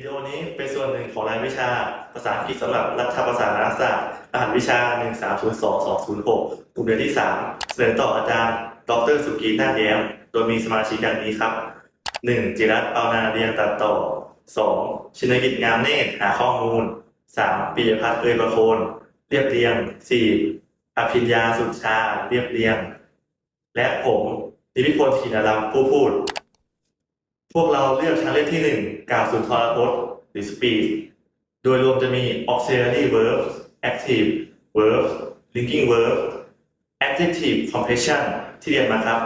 วิดีโอนี้เป็นส่วนหนึ่งของรายวิชาภาษาอังกฤษสำหรับรัฐประศาสนศาสตร์รหัสวิชา 1302206 กลุ่มเรียนที่ 3 เสนอต่ออาจารย์ ดร. สุกีนาฏแย้ม โดยมีสมาชิกดังนี้ครับ 1. จิรัตน์ เปานาเรียงตัดต่อ 2. ชินกิจ งามเนตร หาข้อมูล 3. ปิยพัฒน์ เอยประโคนเรียบเรียง 4. อภิญญา สุชชา เรียบเรียง และผมนิติพล ถินารำ ผู้พูด พวกเราเลือกทางเลือกที่ 1 กล่าวสุนทรพจน์หรือ speech โดยรวมจะมี auxiliary verbs active verbs linking verbs adjective compression ที่เรียนมาครับ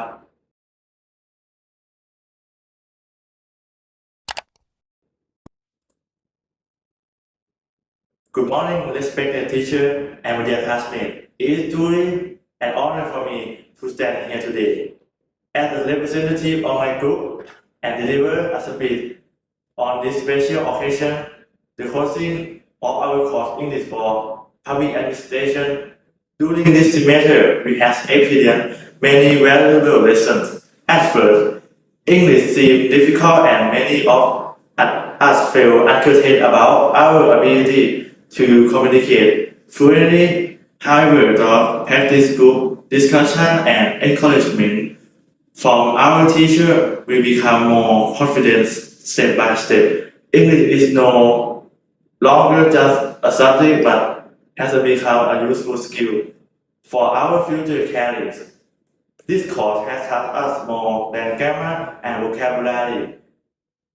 Good morning, respected teacher and my dear classmates. It is truly an honor for me to stand here today as a representative of my group and deliver a speech on this special occasion, the closing of our course English for Public Administration. During this semester, we have experienced many valuable lessons. At first, English seemed difficult and many of us felt uncertain about our ability to communicate fluently. However, the practice group discussion and encouragement from our teacher, we become more confident step by step. English is no longer just a subject but has become a useful skill for our future careers. This course has taught us more than grammar and vocabulary.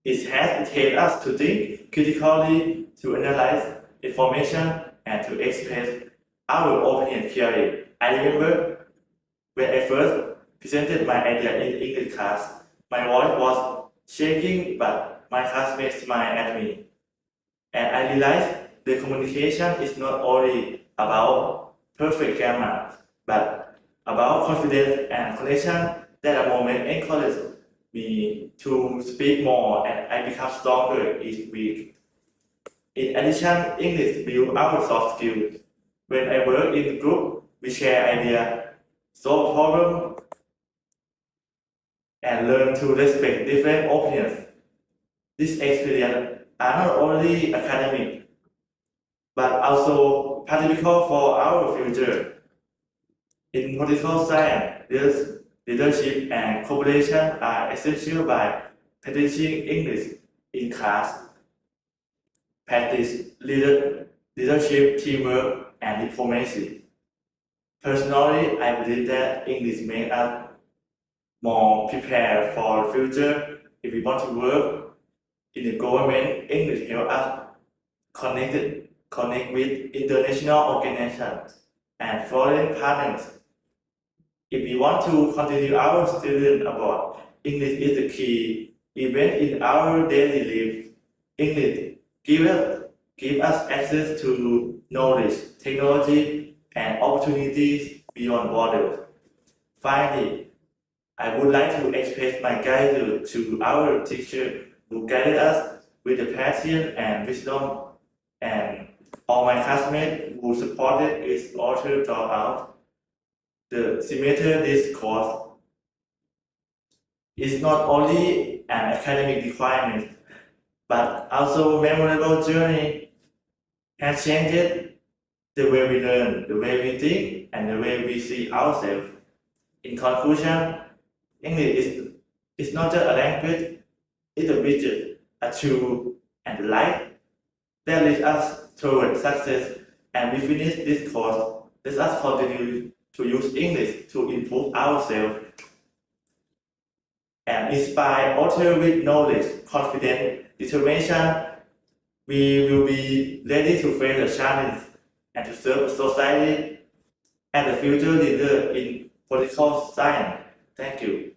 It has taught us to think critically, to analyze information, and to express our opinion clearly. I remember when I first presented my idea in English class, my voice was shaking, but my classmates smiled at me. And I realized the communication is not only about perfect grammar, but about confidence and connection. That a moment encouraged me to speak more and I become stronger each week. In addition, English builds our soft skills. When I work in the group, we share ideas, solve problems, and learn to respect different opinions. This experience are not only academic, but also practical for our future. In political science, leadership and cooperation are essential by practicing English in class. Practice leadership, teamwork, and diplomacy. Personally, I believe that English makes us more prepared for the future. If we want to work in the government, English helps us connect with international organizations and foreign partners. If we want to continue our student abroad, English is the key event in our daily life. English give us access to knowledge, technology, and opportunities beyond borders. Finally, I would like to express my gratitude to our teacher who guided us with the passion and wisdom, and all my classmates who supported its author throughout the semester. This course is not only an academic requirement, but also a memorable journey has changed the way we learn, the way we think, and the way we see ourselves. In conclusion, English is not just a language, it's a bridge, a tool, and a light that leads us toward success. And we finish this course, let us continue to use English to improve ourselves and inspire others with knowledge, confidence, determination. We will be ready to face the challenge and to serve society as a future leader in political science. Thank you.